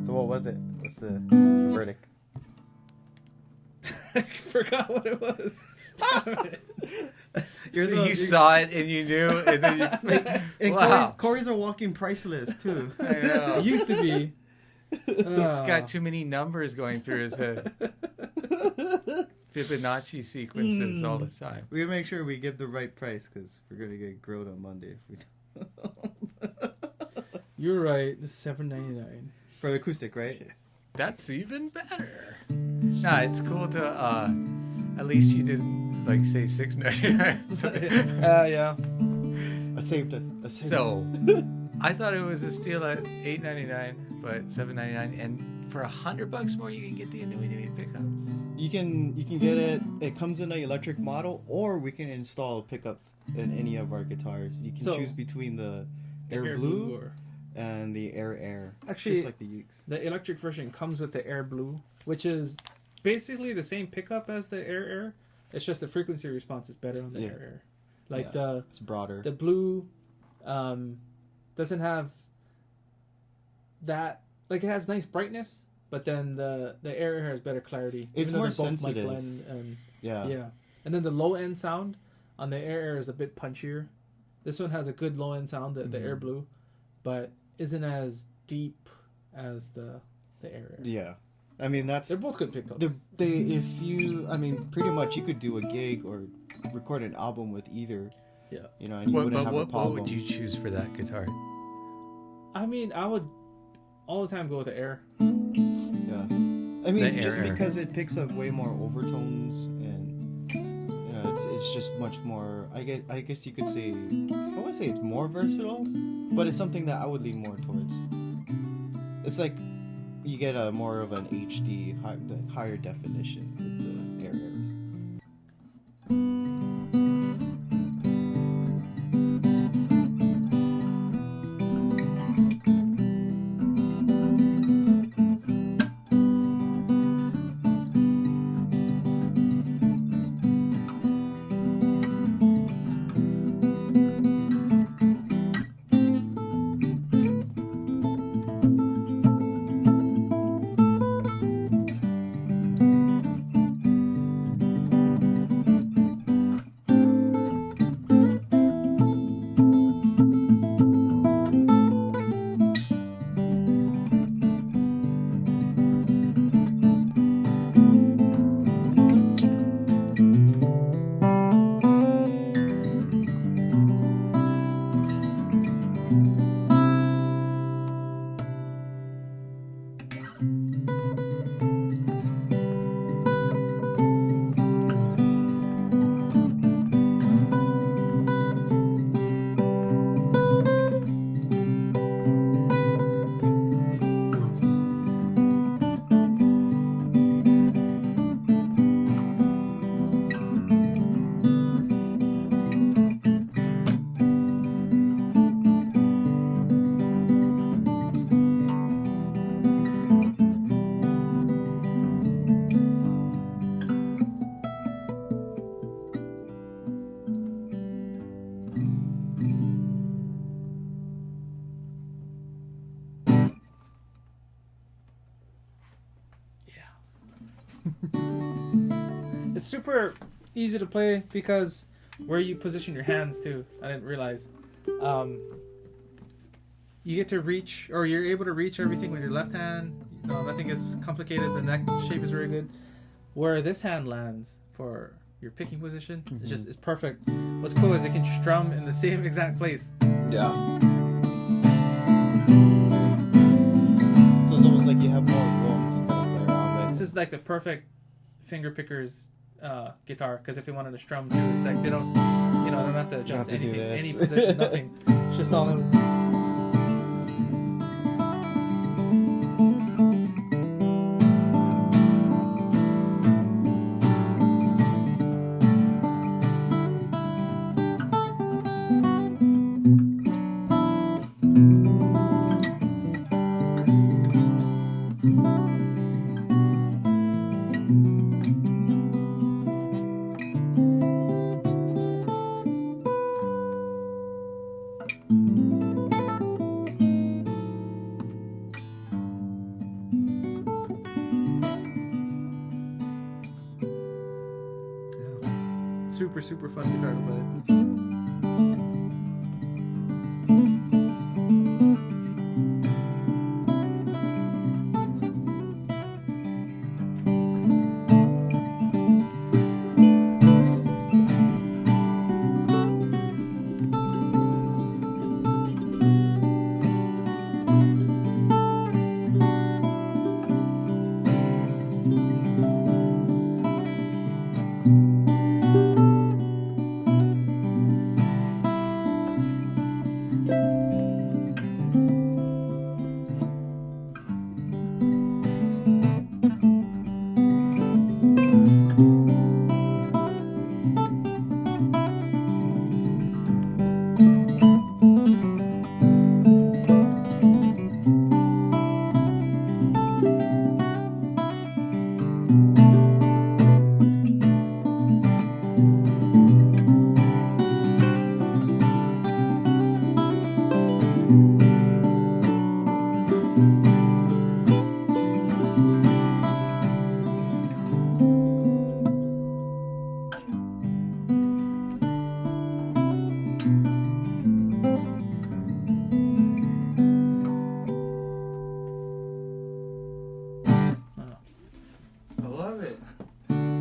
So what was it? What's the verdict? I forgot what it was. You saw it and you knew, and then you... And Wow. Corey's a walking price list too. I know. It used to be. He's got too many numbers going through his head. Fibonacci sequences all the time. We gotta make sure we give the right price because we're gonna get grilled on Monday if we don't. You're right. It's $7.99 For the acoustic, right? That's even better. Nah, it's cool to at least you didn't like say $6.99. Yeah. I saved us. So I thought it was a steal at $8.99, but $7.99, and for $100 more you can get the aNueNue pickup. You can get it. It comes in an electric model, or we can install a pickup in any of our guitars. You can choose between the Air Blue or... and the Air. Actually, just like the ukes. The electric version comes with the Air Blue, which is basically the same pickup as the Air. It's just the frequency response is better on the Air. Like it's broader. The Blue doesn't have that. Like, it has nice brightness, but then the Air has better clarity. It's more sensitive. Yeah. And then the low end sound on the Air is a bit punchier. This one has a good low end sound, the Air Blue, but isn't as deep as the Air. Yeah. I mean, they're both good pickups. Pretty much you could do a gig or record an album with either. Yeah. You know, and you wouldn't have a problem. What would you choose for that guitar? I mean, I would all the time go with the Air. Yeah. I mean, just Air. because it picks up way more overtones and you know, it's just much more. I guess you could say, I want to say it's more versatile, but it's something that I would lean more towards. It's like you get a more of an HD, higher definition with the Air Airs. It's super easy to play because where you position your hands too. I didn't realize. You get to reach, or you're able to reach everything with your left hand. Nothing gets complicated. The neck shape is very good. Where this hand lands for your picking position, it's perfect. What's cool is it can strum in the same exact place. Yeah. So it's almost like you have more room to kind of play around with. This is like the perfect finger picker's guitar, because if you wanted to strum too, it's like they don't have to adjust anything, any position, nothing. It's just all in. super, super fun guitar to play.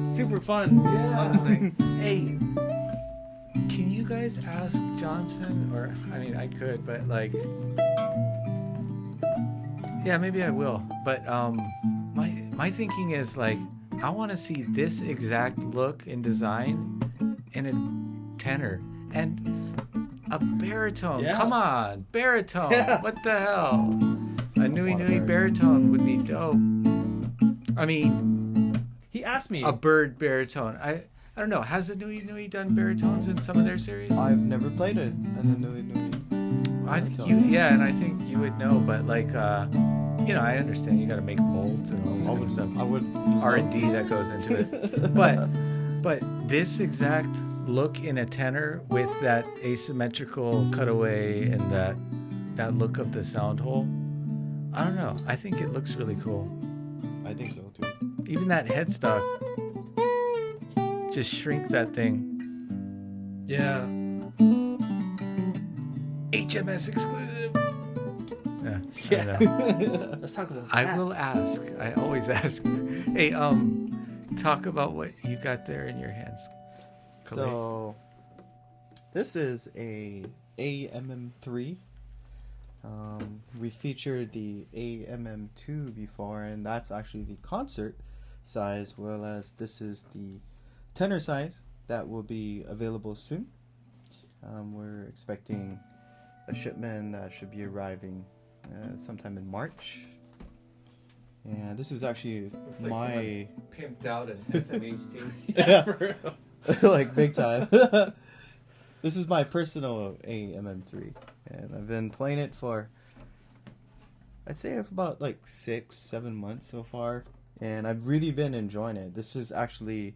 Super fun. Yeah. Love this thing. Hey, can you guys ask Johnson, or I mean, I could, but like, yeah, maybe I will. But my thinking is like, I want to see this exact look and design in a tenor and a baritone. Yeah. Come on, baritone. Yeah. What the hell? A aNueNue baritone would be dope. I mean, He asked me. a bird baritone. I don't know. Has aNueNue done baritones in some of their series? I've never played it, and the aNueNue. I think you, yeah, and I think you would know. But like, you know, I understand you got to make molds and all this kind of stuff. I would R&D that goes into it. But this exact look in a tenor with that asymmetrical cutaway and that look of the sound hole, I don't know. I think it looks really cool. I think so too. Even that headstock, just shrink that thing. Yeah. HMS exclusive. Yeah. Yeah. I don't know. Let's talk about I that. will ask. I always ask. Hey, talk about what you got there in your hands. Kalei. So, this is a AMM3. We featured the AMM2 before, and that's actually the concert size, well as this is the tenor size that will be available soon. We're expecting a shipment that should be arriving sometime in March. And this is actually Looks like my pimped out an SMHT. Yeah. For real. like big time. This is my personal AMM3, and I've been playing it for, I'd say, about like 6-7 months so far, and I've really been enjoying it. This is actually,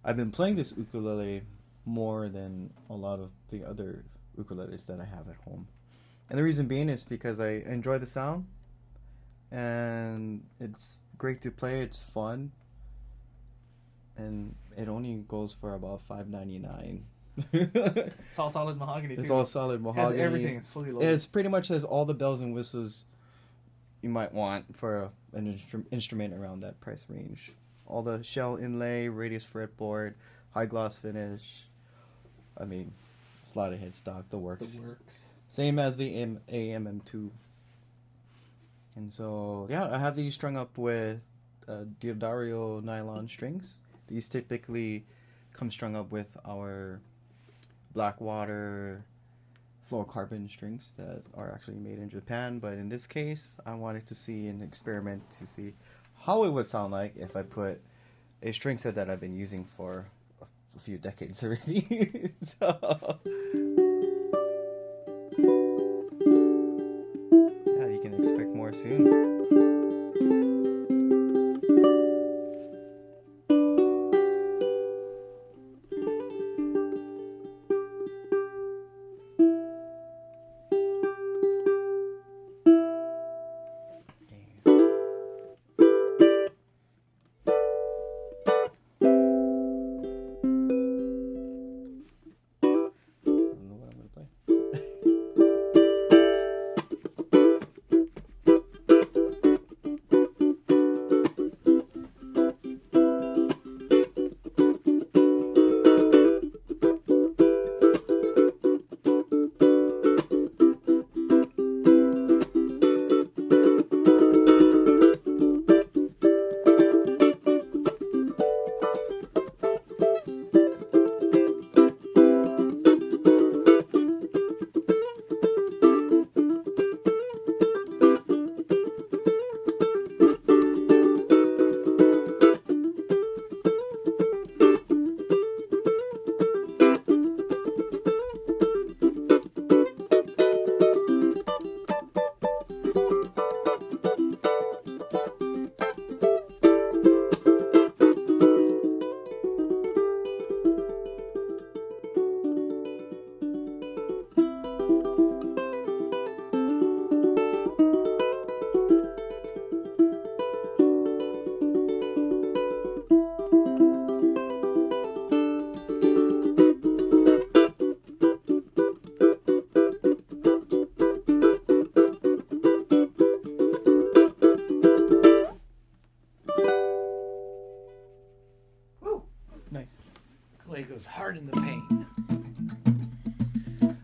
I've been playing this ukulele more than a lot of the other ukuleles that I have at home, and the reason being is because I enjoy the sound, and it's great to play. It's fun, and it only goes for about $5.99. It's all solid mahogany, too. It's all solid mahogany. Has everything. It's fully loaded. It's pretty much has all the bells and whistles you might want for an instrument around that price range. All the shell inlay, radius fretboard, high gloss finish. I mean, slotted headstock, the works. The works. Same as the AMM2. And so, yeah, I have these strung up with Diodario nylon strings. These typically come strung up with our Blackwater fluorocarbon strings that are actually made in Japan, but in this case I wanted to see an experiment to see how it would sound like if I put a string set that I've been using for a few decades already. So yeah, you can expect more soon.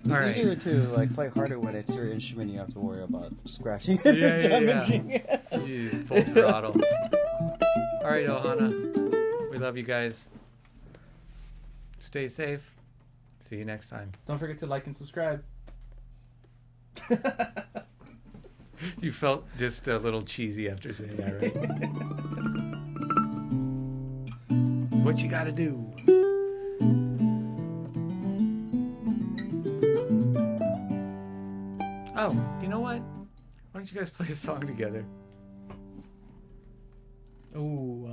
It's All right. easier to like play harder when it's your instrument. You have to worry about scratching Yeah, and yeah, yeah. damaging. You full throttle. All right, Ohana. We love you guys. Stay safe. See you next time. Don't forget to like and subscribe. You felt just a little cheesy after saying that, right? It's what you gotta do. Oh, you know what? Why don't you guys play a song together? Ooh.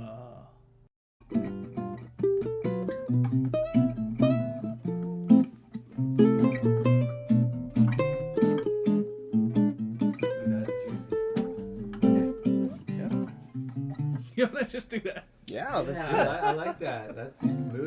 Yeah, let's just do that. Yeah, let's do Yeah, that. I like that. That's smooth.